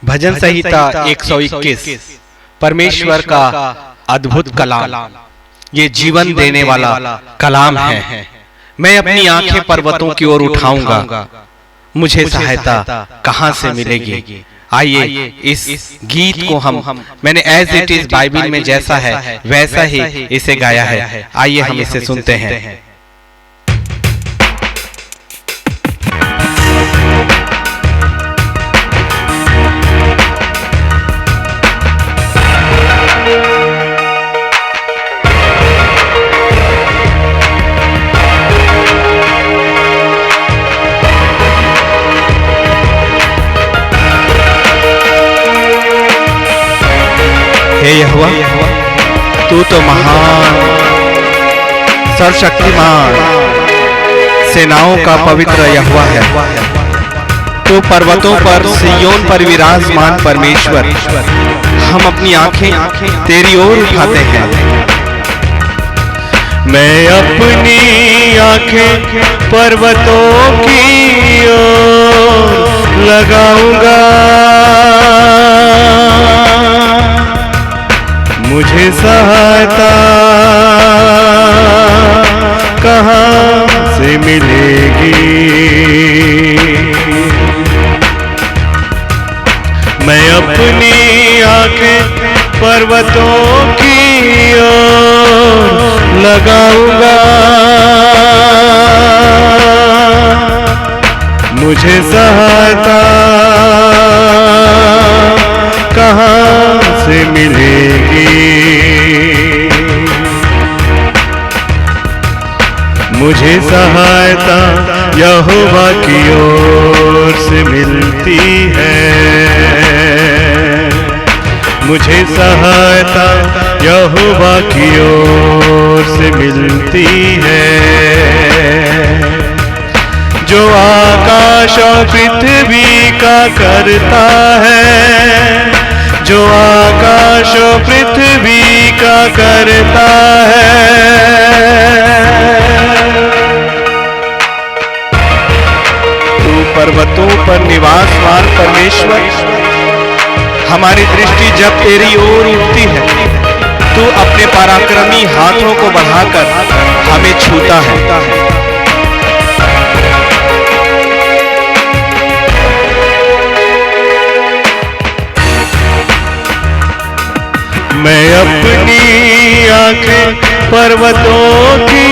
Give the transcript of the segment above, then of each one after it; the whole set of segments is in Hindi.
भजन संहिता 121 परमेश्वर का अद्भुत कलाम। ये जीवन देने वाला कलाम है। मैं अपनी आंखें पर्वतों की ओर उठाऊंगा, मुझे सहायता कहां से मिलेगी। आइए इस गीत को मैंने एज इट इज बाइबल में जैसा है वैसा ही इसे गाया है। आइए हम इसे सुनते हैं। हे यहोवा, तू तो महान, सर्वशक्तिमान, सेनाओं का पवित्र यहोवा है। तू पर्वतों पर, सिय्योन पर विराजमान परमेश्वर। हम अपनी आंखें तेरी ओर उठाते हैं। मैं अपनी आंखें पर्वतों की ओर लगाऊंगा, मुझे सहायता कहां से मिलेगी। मैं अपनी आंखें पर्वतों की ओर लगाऊंगा, मुझे सहायता कहां से मिलेगी। मुझे सहायता यहोवा की ओर से मिलती है। मुझे सहायता यहोवा की ओर से मिलती है। जो आकाश और पृथ्वी का करता है, जो आकाश और पृथ्वी का करता है। तू पर्वतों पर निवासमान परमेश्वर, हमारी दृष्टि जब तेरी ओर उठती है, तू अपने पराक्रमी हाथों को बढ़ाकर हमें छूता है। मैं अपनी आंखें पर्वतों की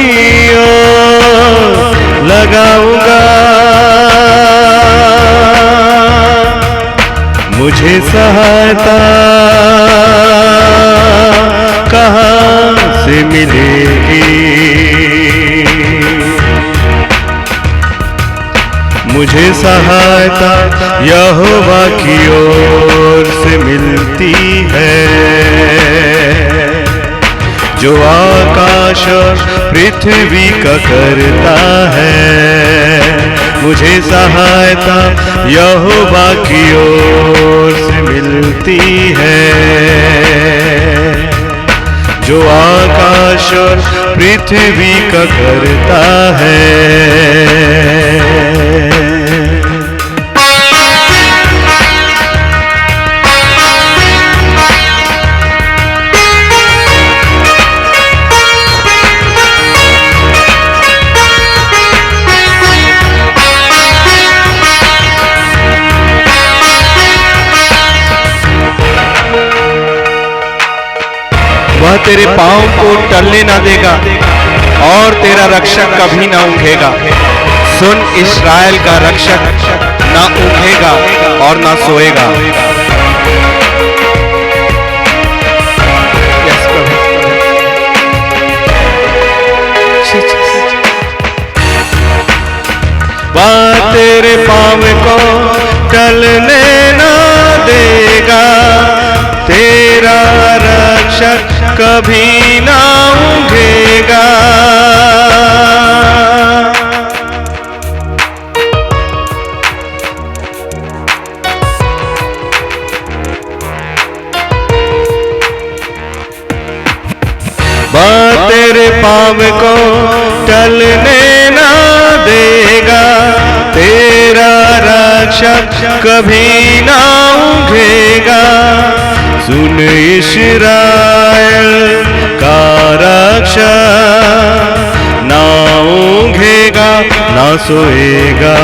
ओर लगाऊंगा, मुझे सहायता कहां से मिलेगी। मुझे सहायता यहोवा की ओर से मिलती है। जो आकाश और पृथ्वी का करता है, मुझे सहायता यहोवा की ओर से मिलती है। जो आकाश और पृथ्वी का करता है। वह तेरे पांव को टलने न देगा और तेरा रक्षक कभी न ऊँघेगा। सुन, इस्राएल का रक्षक न ऊँघेगा और न सोएगा। वह तेरे पांव को टलने न देगा, तेरा रक्षक कभी ना ऊँघेगा। वह तेरे पांव को टलने ना देगा, तेरा रक्षक कभी ना ऊँघेगा। सुन इस्राएल का रक्षा, ना ऊँघेगा ना सोएगा।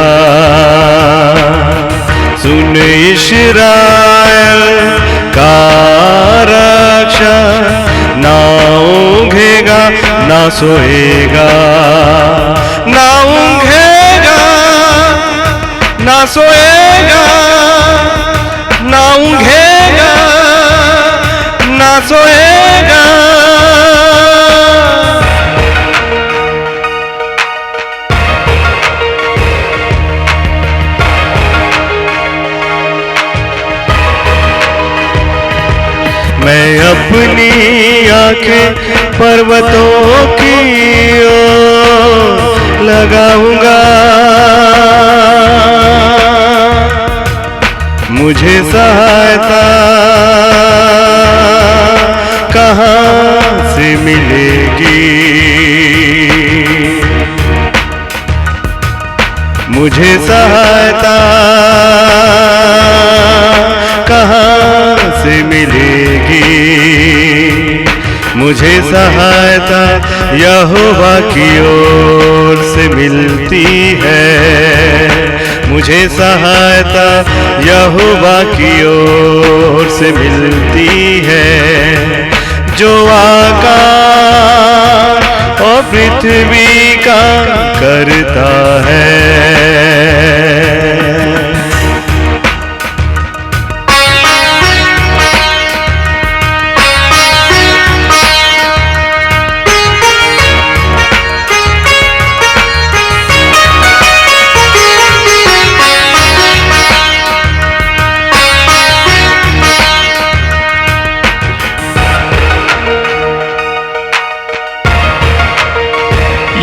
सुन इस्राएल का रक्षा, ना ऊँघेगा ना सोएगा। ना ऊँघेगा ना सोएगा, ना ऊँघेगा ना सोएगा। मैं अपनी आंखें पर्वतों की ओर लगाऊंगा, मुझे सहायता कहाँ से मिलेगी। मुझे सहायता कहाँ से मिलेगी। मुझे सहायता यहोवा की ओर से मिलती है। मुझे सहायता यहोवा की ओर से मिलती है। जो आकाश और पृथ्वी का करता है।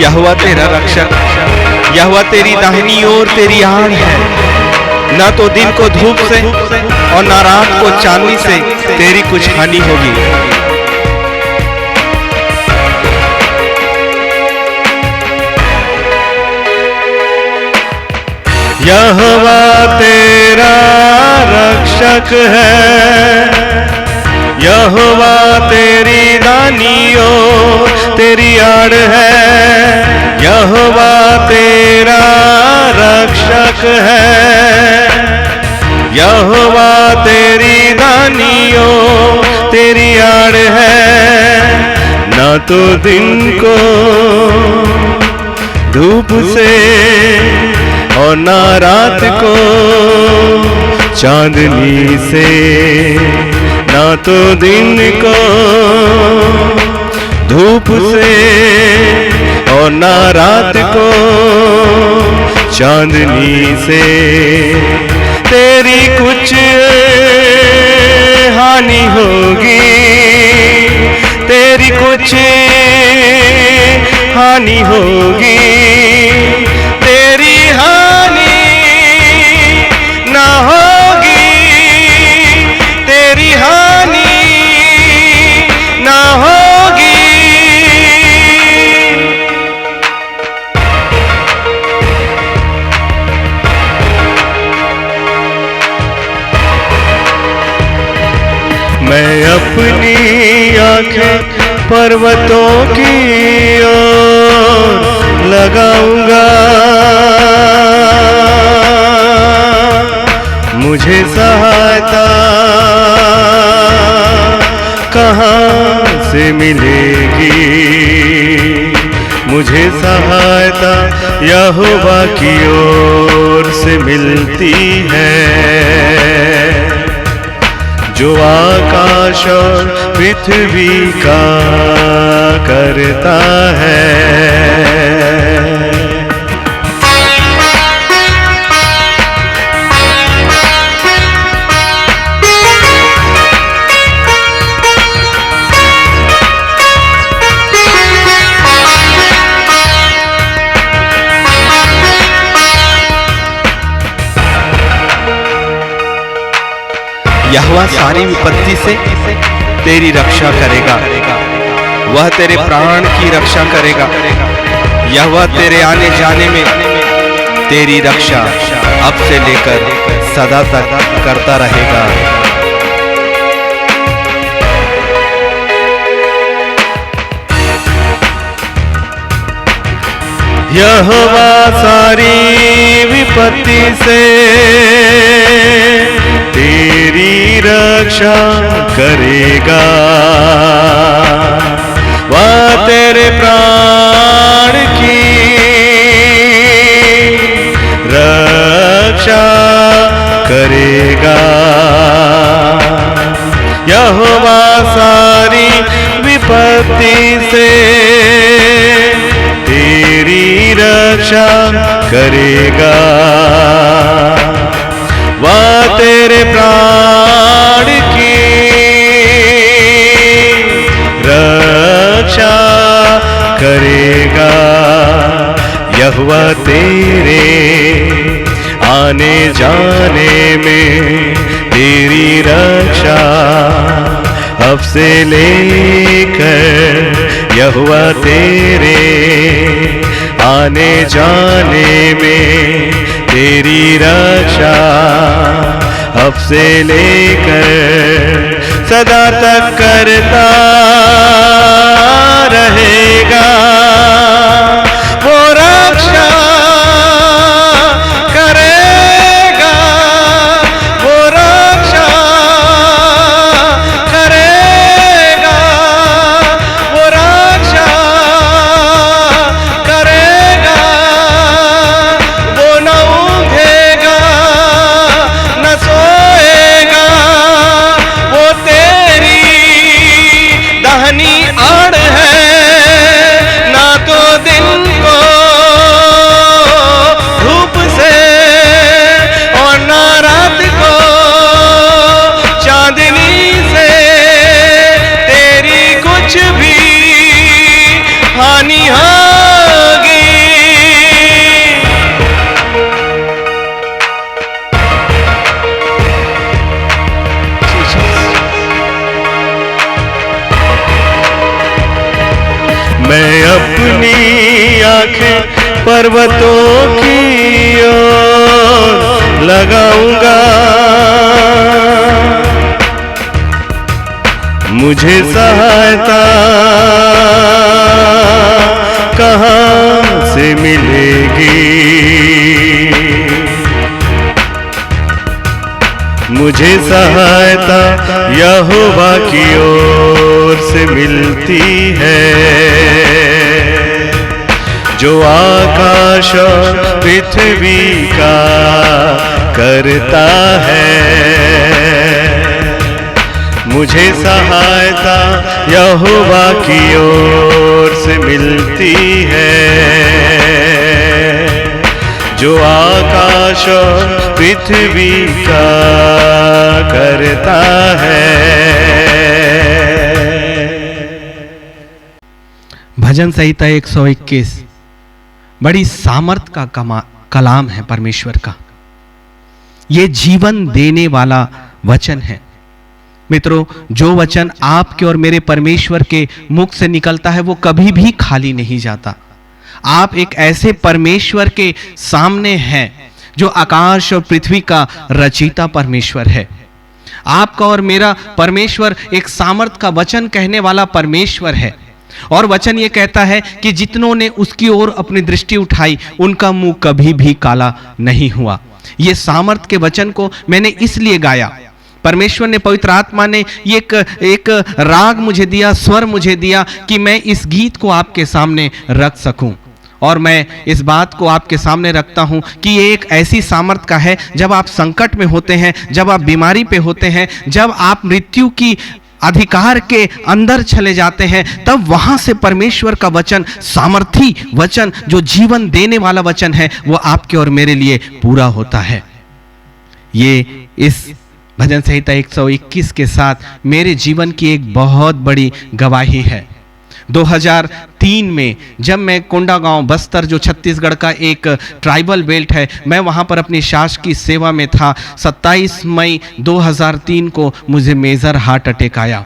यहोवा तेरा रक्षक, यहोवा तेरी दाहिनी ओर तेरी आड़ है। न तो दिन को धूप से और न रात को चांदनी से तेरी कुछ हानि होगी। यहोवा तेरा रक्षक है। यहोवा तेरी दाहिनी ओर तेरी आड़ है। यहोवा तेरा रक्षक है। यहोवा तेरी दाहिनी ओर तेरी आड़ है। न तो दिन को धूप से और न रात को चांदनी से। ना तो दिन को धूप से और ना रात को चांदनी से तेरी कुछ हानि होगी। तेरी कुछ हानि होगी। तेरी हानि ना होगी। तेरी हानि ना होगी। मैं अपनी आंखें पर्वतों की ओर लगाऊंगा, मुझे सहायता कहाँ से मिलेगी। मुझे सहायता यहोवा की ओर से मिलती है। जो आकाश और पृथ्वी का करता है। यहोवा सारी विपत्ति से तेरी रक्षा करेगा। वह तेरे प्राण की रक्षा करेगा। यहोवा तेरे आने जाने में तेरी रक्षा अब से लेकर सदा तक करता रहेगा। यहोवा सारी विपत्ति से तेरी रक्षा करेगा। वह तेरे प्राण की रक्षा करेगा। यहोवा सारी विपत्ति से तेरी रक्षा करेगा। वह तेरे प्राण की रक्षा करेगा। यहोवा तेरे आने जाने में तेरी रक्षा अब से लेकर, यहोवा तेरे आने जाने में तेरी रक्षा अब से लेकर सदा तक करता रहेगा। वो रक्षा करेगा, वो रक्षा करेगा, वो रक्षा करेगा। वो न ऊँघेगा न सोएगा, वो तेरी दाहिनी आड़ है। ना तो दिन को धूप से और ना रात को चांदनी से तेरी कुछ भी हानि होगी। मैं अपनी आंखें पर्वतों की ओर लगाऊंगा। मुझे सहायता कहाँ से मिलेगी? मुझे सहायता यहोवा की ओर से मिलती है, जो आकाश और पृथ्वी का करता है। मुझे सहायता यहोवा की ओर से मिलती है, जो आकाश और पृथ्वी का करता है। भजन संहिता 121 बड़ी सामर्थ का कलाम है परमेश्वर का। ये जीवन देने वाला वचन है। मित्रों, जो वचन आपके और मेरे परमेश्वर के मुख से निकलता है वो कभी भी खाली नहीं जाता। आप एक ऐसे परमेश्वर के सामने हैं जो आकाश और पृथ्वी का रचयिता परमेश्वर है। आपका और मेरा परमेश्वर एक सामर्थ का वचन कहने वाला परमेश्वर है। और वचन ये कहता है कि जितनों ने उसकी ओर अपनी दृष्टि उठाई उनका मुंह कभी भी काला नहीं हुआ। ये सामर्थ के वचन को मैंने इसलिए गाया, परमेश्वर ने, पवित्र आत्मा ने एक राग मुझे दिया, स्वर मुझे दिया कि मैं इस गीत को आपके सामने रख सकूं। और मैं इस बात को आपके सामने रखता हूं कि ये एक ऐसी सामर्थ का है, जब आप संकट में होते हैं, जब आप बीमारी पे होते हैं, जब आप मृत्यु की अधिकार के अंदर चले जाते हैं, तब वहां से परमेश्वर का वचन, सामर्थी वचन, जो जीवन देने वाला वचन है, वो आपके और मेरे लिए पूरा होता है। ये इस भजन संहिता 121 के साथ मेरे जीवन की एक बहुत बड़ी गवाही है। 2003 में जब मैं कोंडागांव, बस्तर, जो छत्तीसगढ़ का एक ट्राइबल बेल्ट है, मैं वहाँ पर अपनी शासकीय सेवा में था। 27 मई 2003 को मुझे मेजर हार्ट अटैक आया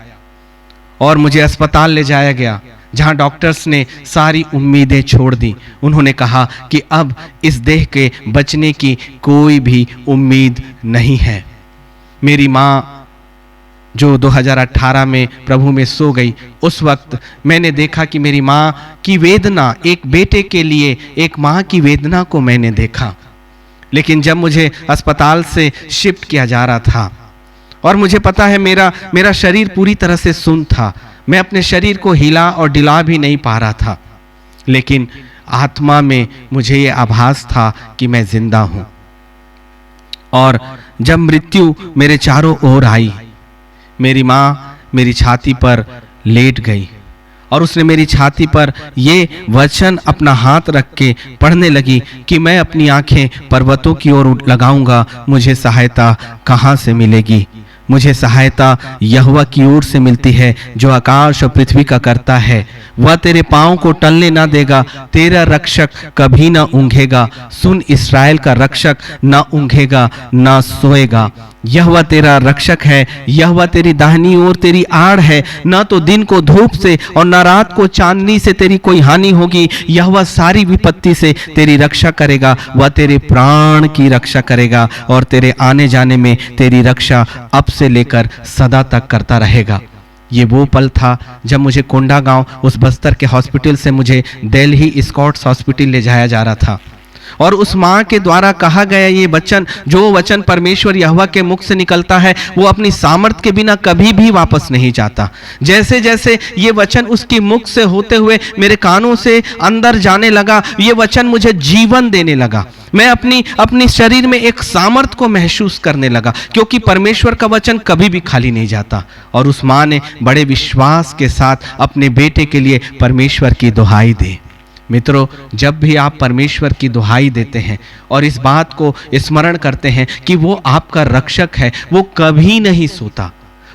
और मुझे अस्पताल ले जाया गया, जहाँ डॉक्टर्स ने सारी उम्मीदें छोड़ दी। उन्होंने कहा कि अब इस देह के बचने की कोई भी उम्मीद नहीं है। मेरी माँ जो 2018 में प्रभु में सो गई, उस वक्त मैंने देखा कि मेरी माँ की वेदना, एक बेटे के लिए एक माँ की वेदना को मैंने देखा। लेकिन जब मुझे अस्पताल से शिफ्ट किया जा रहा था और मुझे पता है मेरा शरीर पूरी तरह से सुन्न था, मैं अपने शरीर को हिला और डिला भी नहीं पा रहा था, लेकिन आत्मा में मुझे ये आभास था कि मैं जिंदा हूं। और जब मृत्यु मेरे चारों ओर आई, मेरी माँ मेरी छाती पर लेट गई और उसने मेरी छाती पर ये वचन अपना हाथ रख के पढ़ने लगी कि मैं अपनी आंखें पर्वतों की ओर लगाऊंगा, मुझे सहायता कहाँ से मिलेगी? मुझे सहायता यहोवा की ओर से मिलती है, जो आकाश और पृथ्वी का करता है। वह तेरे पाँव को टलने ना देगा, तेरा रक्षक कभी ना ऊँघेगा। सुन, इस्राएल का रक्षक ना ऊँघेगा ना सोएगा। यहोवा तेरा रक्षक है, यहोवा तेरी दाहिनी ओर तेरी आड़ है। ना तो दिन को धूप से और ना रात को चांदनी से तेरी कोई हानि होगी। यहोवा सारी विपत्ति से तेरी रक्षा करेगा, वह तेरे प्राण की रक्षा करेगा और तेरे आने जाने में तेरी रक्षा अब से लेकर सदा तक करता रहेगा। ये वो पल था जब मुझे कोंडागांव, उस बस्तर के हॉस्पिटल से मुझे दिल्ली स्कॉट्स हॉस्पिटल ले जाया जा रहा था और उस माँ के द्वारा कहा गया ये वचन, जो वचन परमेश्वर यहोवा के मुख से निकलता है, वो अपनी सामर्थ के बिना कभी भी वापस नहीं जाता। जैसे जैसे ये वचन उसकी मुख से होते हुए मेरे कानों से अंदर जाने लगा, ये वचन मुझे जीवन देने लगा। मैं अपनी शरीर में एक सामर्थ को महसूस करने लगा, क्योंकि परमेश्वर का वचन कभी भी खाली नहीं जाता। और उस माँ ने बड़े विश्वास के साथ अपने बेटे के लिए परमेश्वर की दुहाई दी। मित्रों, जब भी आप परमेश्वर की दुहाई देते हैं और इस बात को स्मरण करते हैं कि वो आपका रक्षक है, वो कभी नहीं सोता,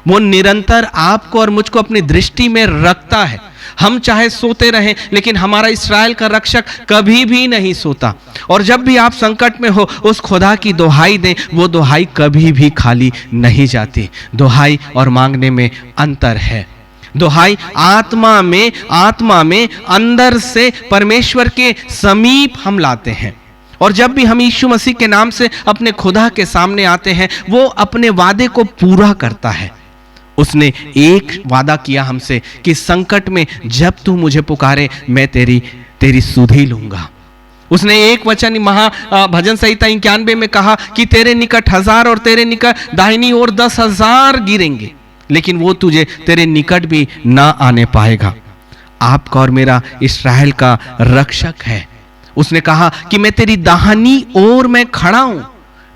वो निरंतर आपको और मुझको अपनी दृष्टि में रखता है। हम चाहे सोते रहें, लेकिन हमारा इस्राएल का रक्षक कभी भी नहीं सोता। और जब भी आप संकट में हो, उस खुदा की दुहाई दें, वो दुहाई कभी भी खाली नहीं जाती। दुहाई और मांगने में अंतर है। दुहाई आत्मा में अंदर से परमेश्वर के समीप हम लाते हैं। और जब भी हम यीशु मसीह के नाम से अपने खुदा के सामने आते हैं, वो अपने वादे को पूरा करता है। उसने एक वादा किया हमसे कि संकट में जब तू मुझे पुकारे, मैं तेरी सुधि लूंगा। उसने एक वचन भजन संहिता 91 में कहा कि तेरे निकट 1000 और तेरे निकट दाहिनी ओर 10,000 गिरेंगे, लेकिन वो तुझे तेरे निकट भी ना आने पाएगा। आपका और मेरा इस्राएल का रक्षक है। उसने कहा कि मैं तेरी दाहिनी ओर में खड़ा हूं,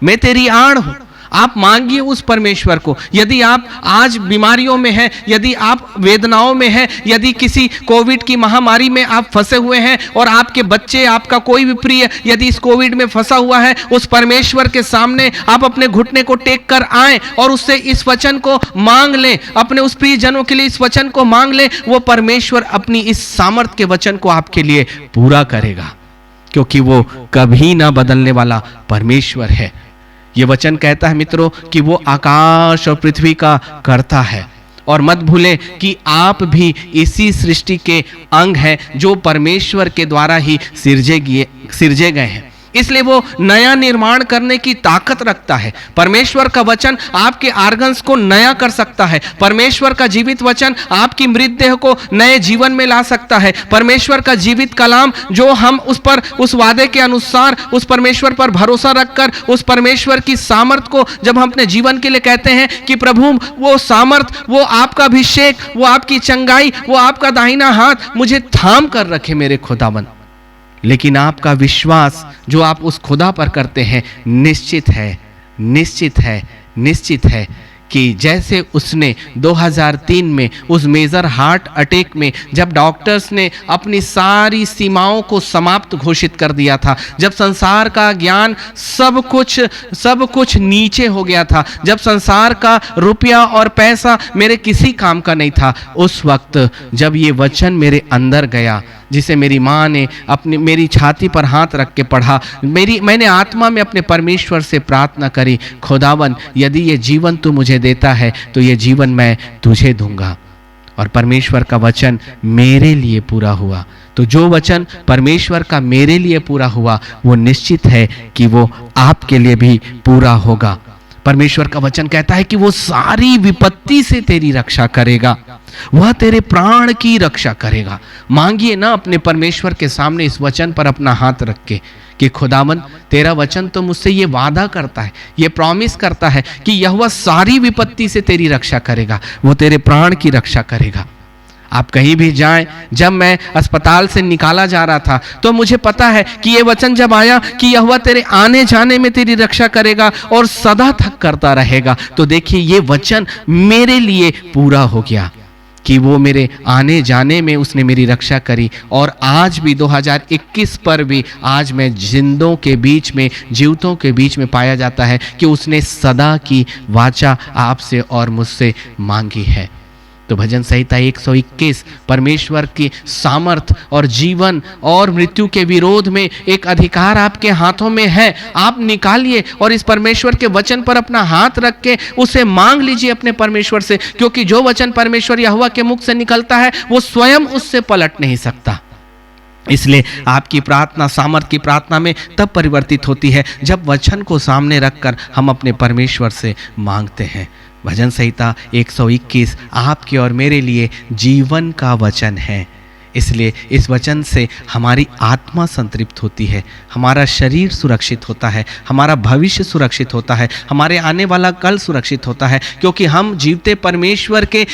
मैं तेरी आड़ हूं। आप मांगिए उस परमेश्वर को। यदि आप आज बीमारियों में हैं, यदि आप वेदनाओं में हैं, यदि किसी कोविड की महामारी में आप फंसे हुए हैं और आपके बच्चे, आपका कोई भी प्रिय यदि इस कोविड में फंसा हुआ है, उस परमेश्वर के सामने आप अपने घुटने को टेक कर आएं और उससे इस वचन को मांग लें। अपने उस प्रिय जनों के लिए इस वचन को मांग लें। वो परमेश्वर अपनी इस सामर्थ के वचन को आपके लिए पूरा करेगा, क्योंकि वो कभी ना बदलने वाला परमेश्वर है। ये वचन कहता है मित्रों कि वो आकाश और पृथ्वी का करता है। और मत भूलें कि आप भी इसी सृष्टि के अंग हैं, जो परमेश्वर के द्वारा ही सिरजे गए हैं। इसलिए वो नया निर्माण करने की ताकत रखता है। परमेश्वर का वचन आपके आर्गन्स को नया कर सकता है। परमेश्वर का जीवित वचन आपकी मृतदेह को नए जीवन में ला सकता है। परमेश्वर का जीवित कलाम, जो हम उस वादे के अनुसार उस परमेश्वर पर भरोसा रखकर उस परमेश्वर की सामर्थ को जब हम अपने जीवन के लिए कहते हैं कि प्रभु वो सामर्थ, वो आपका अभिषेक, वो आपकी चंगाई, वो आपका दाहिना हाथ मुझे थाम कर रखे मेरे खुदावन। लेकिन आपका विश्वास जो आप उस खुदा पर करते हैं, निश्चित है कि जैसे उसने 2003 में उस मेजर हार्ट अटैक में, जब डॉक्टर्स ने अपनी सारी सीमाओं को समाप्त घोषित कर दिया था, जब संसार का ज्ञान सब कुछ नीचे हो गया था, जब संसार का रुपया और पैसा मेरे किसी काम का नहीं था, उस वक्त जब ये वचन मेरे अंदर गया, जिसे मेरी माँ ने मेरी छाती पर हाथ रख के पढ़ा, मैंने आत्मा में अपने परमेश्वर से प्रार्थना करी, खुदावन यदि ये जीवन तू मुझे देता है तो ये जीवन मैं तुझे दूंगा। और परमेश्वर का वचन मेरे लिए पूरा हुआ। तो जो वचन परमेश्वर का मेरे लिए पूरा हुआ, वो निश्चित है कि वो आपके लिए भी पूरा होगा। परमेश्वर का वचन कहता है कि वो सारी विपत्ति से तेरी रक्षा करेगा, वह तेरे प्राण की रक्षा करेगा। मांगिए ना अपने परमेश्वर के सामने इस वचन पर अपना हाथ रख के कि खुदावन तेरा वचन तो मुझसे ये वादा करता है, ये प्रॉमिस करता है कि यहोवा सारी विपत्ति से तेरी रक्षा करेगा, वो तेरे प्राण की रक्षा करेगा। आप कहीं भी जाएं, जब मैं अस्पताल से निकाला जा रहा था तो मुझे पता है कि ये वचन जब आया कि यहोवा तेरे आने जाने में तेरी रक्षा करेगा और सदा तक करता रहेगा, तो देखिए ये वचन मेरे लिए पूरा हो गया कि वो मेरे आने जाने में उसने मेरी रक्षा करी। और आज भी 2021 पर भी आज मैं जिंदों के बीच में, जीवतों के बीच में पाया जाता है कि उसने सदा की वाचा आपसे और मुझसे मांगी है। तो भजन संहिता 121 परमेश्वर की सामर्थ और जीवन और मृत्यु के विरोध में एक अधिकार आपके हाथों में है। आप निकालिए और इस परमेश्वर के वचन पर अपना हाथ रख के उसे मांग लीजिए अपने परमेश्वर से, क्योंकि जो वचन परमेश्वर यहोवा के मुख से निकलता है वो स्वयं उससे पलट नहीं सकता। इसलिए आपकी प्रार्थना सामर्थ की प्रार्थना में तब परिवर्तित होती है जब वचन को सामने रखकर हम अपने परमेश्वर से मांगते हैं। भजन संहिता 121 आपके और मेरे लिए जीवन का वचन है। इसलिए इस वचन से हमारी आत्मा संतृप्त होती है, हमारा शरीर सुरक्षित होता है, हमारा भविष्य सुरक्षित होता है, हमारे आने वाला कल सुरक्षित होता है, क्योंकि हम जीवते परमेश्वर के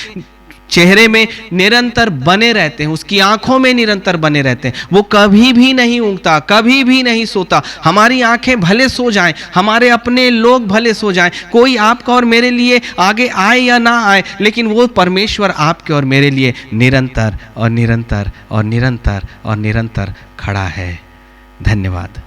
चेहरे में निरंतर बने रहते हैं, उसकी आंखों में निरंतर बने रहते हैं। वो कभी भी नहीं ऊँगता, कभी भी नहीं सोता। हमारी आंखें भले सो जाएं, हमारे अपने लोग भले सो जाएं, कोई आपका और मेरे लिए आगे आए या ना आए, लेकिन वो परमेश्वर आपके और मेरे लिए निरंतर और निरंतर और निरंतर और निरंतर खड़ा है। धन्यवाद।